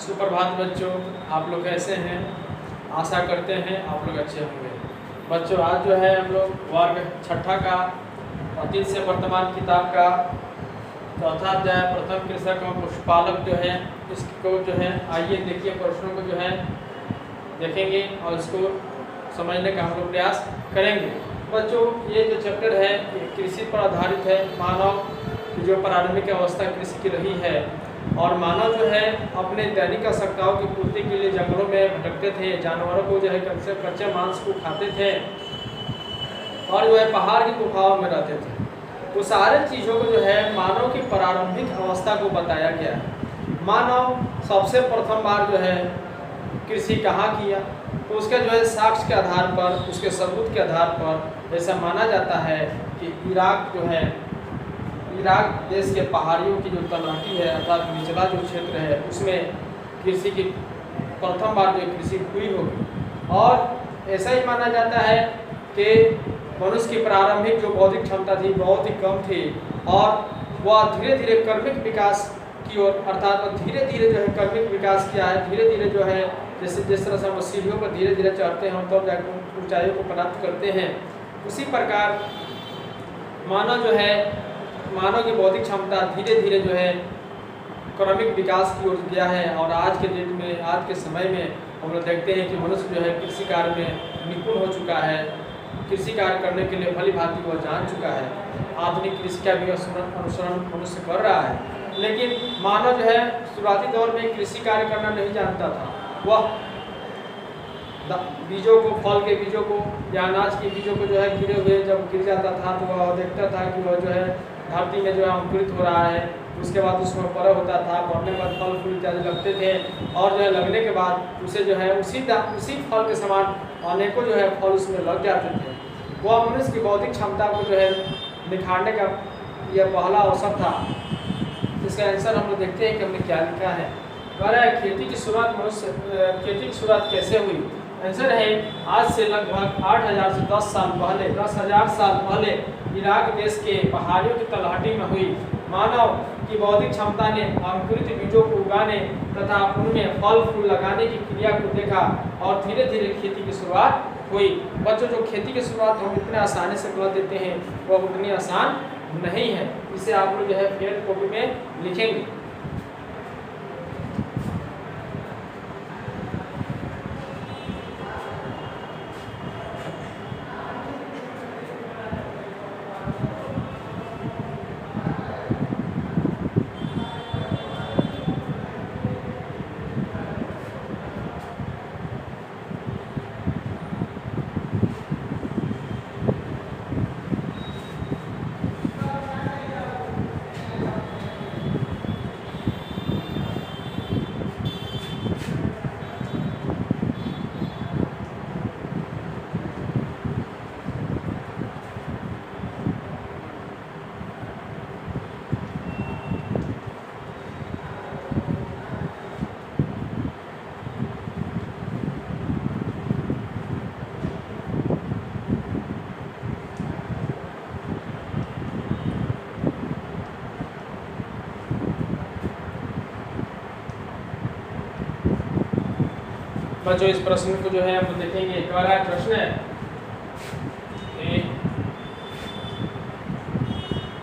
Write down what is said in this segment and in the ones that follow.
सुप्रभात बच्चों, आप लोग कैसे हैं? आशा करते हैं आप लोग अच्छे होंगे। बच्चों आज जो है हम लोग वर्ग छठा का अतीत से वर्तमान किताब का चौथा अध्याय प्रथम कृषक और पशुपालक जो है इसको जो है आइए देखिए प्रश्नों को जो है देखेंगे और इसको समझने का हम लोग प्रयास करेंगे। बच्चों ये जो चैप्टर है ये कृषि पर आधारित है। मानव की जो प्रारंभिक अवस्था कृषि की रही है और मानव जो है अपने दैनिक आवश्यकताओं की पूर्ति के लिए जंगलों में भटकते थे, जानवरों को जो है कच्चे मांस को खाते थे और जो है पहाड़ की गुफाओं में रहते थे। तो सारे चीज़ों को जो है मानव की प्रारंभिक अवस्था को बताया गया है। मानव सबसे प्रथम बार जो है कृषि कहाँ किया, तो उसके जो है साक्ष्य के आधार पर, उसके सबूत के आधार पर ऐसा माना जाता है कि इराक जो है, इराक देश के पहाड़ियों की जो तलहटी है अर्थात निचला जो क्षेत्र है उसमें कृषि की प्रथम बार जो कृषि हुई होगी। और ऐसा ही माना जाता है कि मनुष्य की प्रारंभिक जो बौद्धिक क्षमता थी बहुत ही कम थी और वह धीरे धीरे कर्मिक विकास की ओर अर्थात धीरे धीरे जो है कर्मिक विकास किया है। धीरे धीरे जो है जैसे जिस तरह से हम सीढ़ियों पर धीरे धीरे चढ़ते हैं तब जाकर ऊंचाइयों को प्राप्त करते हैं, उसी प्रकार मानव जो है मानव की बौद्धिक क्षमता धीरे धीरे जो है क्रमिक विकास की ओर गया है। और आज के डेट में, आज के समय में हम लोग देखते हैं कि मनुष्य जो है कृषि कार्य में निपुण हो चुका है, कृषि कार्य करने के लिए भली भांति वह जान चुका है। आधुनिक कृषि का भी अनुसरण मनुष्य कर रहा है, लेकिन मानव जो है शुरुआती दौर में कृषि कार्य करना नहीं जानता था। वह बीजों को, फल के बीजों को या अनाज के बीजों को जो है गिरे हुए जब गिर जाता था तो वह देखता था कि वह जो है धरती में जो है अंकुरित हो रहा है। उसके बाद उसमें परव होता था, बढ़ने के बाद फल फूल इत्यादि लगते थे और जो है लगने के बाद उसे जो है उसी फल के समान अनेकों जो है फल उसमें लग जाते थे। वह मनुष्य की बौद्धिक क्षमता को जो है निखारने का यह पहला अवसर था। इसका आंसर हम लोग देखते हैं कि हमने क्या लिखा है। कह रहा है खेती की शुरुआत कैसे हुई। आंसर है आज से लगभग 8000 से 10,000 साल पहले इराक देश के पहाड़ियों की तलहटी में हुई। मानव की बौद्धिक क्षमता ने अंकुरित बीजों को उगाने तथा उनमें फल फूल लगाने की क्रिया को देखा और धीरे धीरे खेती की शुरुआत हुई। बच्चों जो खेती की शुरुआत हम इतने आसानी से कर देते हैं वह उतनी आसान नहीं है। इसे आप लोग जो है फेयर कॉपी में लिखेंगे। बच्चों इस प्रश्न को जो है हम देखेंगे। हमारा प्रश्न है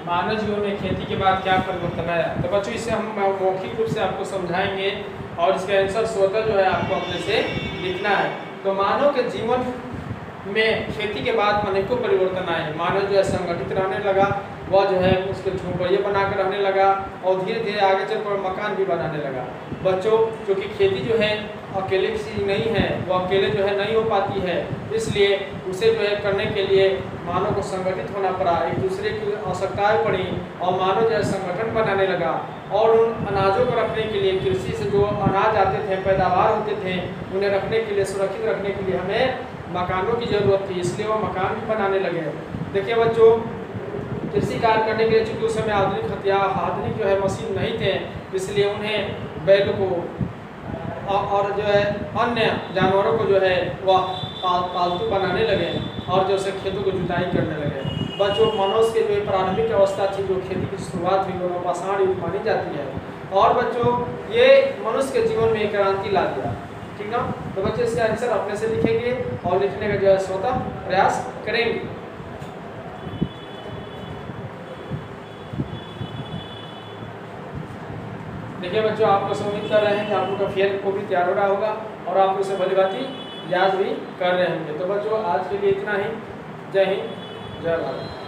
मानव जीवन में खेती के बाद क्या परिवर्तन आया। तो बच्चों इसे हम मौखिक रूप से आपको समझाएंगे और इसका आंसर स्वतः जो है आपको अपने से लिखना है। तो मानव के जीवन में खेती के बाद अनेकों परिवर्तन आए। मानव जो है संगठित रहने लगा, वह जो है उसके झोंपड़ियाँ बना कर रहने लगा और धीरे धीरे आगे चलकर मकान भी बनाने लगा। बच्चों क्योंकि खेती जो है अकेले की चीज़ नहीं है, वो अकेले जो है नहीं हो पाती है, इसलिए उसे जो है करने के लिए मानव को संगठित होना पड़ा, एक दूसरे की आवश्यकताएं पड़ी और मानव जो है संगठन बनाने लगा। और उन अनाजों को रखने के लिए, कृषि से जो अनाज आते थे, पैदावार होते थे, उन्हें रखने के लिए, सुरक्षित रखने के लिए हमें मकानों की ज़रूरत थी, इसलिए वो मकान भी बनाने लगे। देखिए बच्चों कृषि कार्य करने के लिए चूँकि उस समय आधुनिक जो है मशीन नहीं थे, इसलिए उन्हें बैल को और जो है अन्य जानवरों को जो है वह पालतू बनाने लगे और जो से खेतों को जुताई करने लगे। बस जो मनुष्य के जो प्रारंभिक अवस्था थी, जो खेती की शुरुआत हुई, वो पाषाण युग मानी जाती है। और बच्चों ये मनुष्य के जीवन में एक क्रांति ला दिया, ठीक ना। तो बच्चे इसका आंसर अपने से लिखेंगे और लिखने का जो है स्वतः प्रयास करेंगे। देखिए बच्चों, आप लोग उम्मीद कर रहे हैं कि आप लोग का फेयर को भी तैयार हो रहा होगा और आप उसे भली भांति याद भी कर रहे होंगे। तो बच्चों आज के लिए इतना ही। जय हिंद, जय भारत।